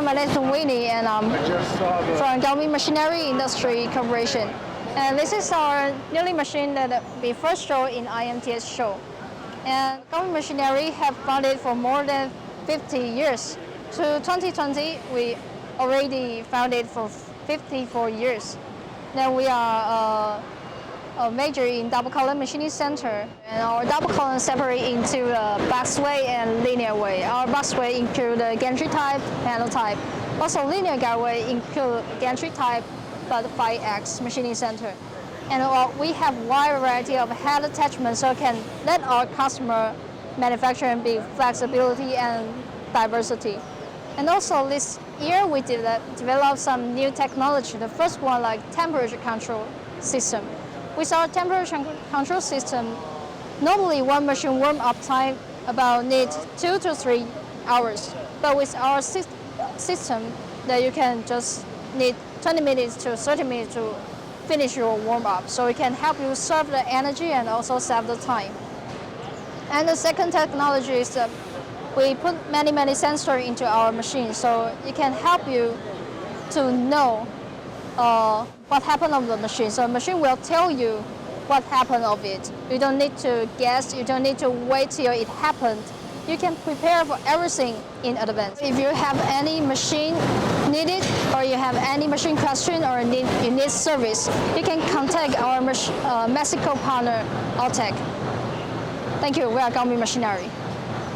my name is Winnie, and I'm from Kao Ming Machinery Industry Corporation. And this is our newly machine that we first showed in IMTS show. And Kao Ming Machinery have founded for more than 50 years. To 2020, we already founded for 54 years. Then we are a major in double column machining center, and our double column separate into boxway and linear way. Our boxway include the gantry type, panel type. Also linear guideway include gantry type, but 5X machining center. And we have wide variety of head attachments, so can let our customer manufacturing be flexibility and diversity. And also this year we developed some new technology. The first one like temperature control system. With our temperature control system, normally one machine warm-up time about need 2 to 3 hours. But with our system, that you can just need 20 minutes to 30 minutes to finish your warm-up. So it can help you save the energy and also save the time. And the second technology is that we put many sensors into our machine, so it can help you to know what happened on the machine. So the machine will tell you what happened of it. You don't need to guess, you don't need to wait till it happened. You can prepare for everything in advance. If you have any machine needed, or you have any machine question, or you need service, you can contact our Mexico partner, ALTTEK. Thank you, we are Kao Ming Machinery.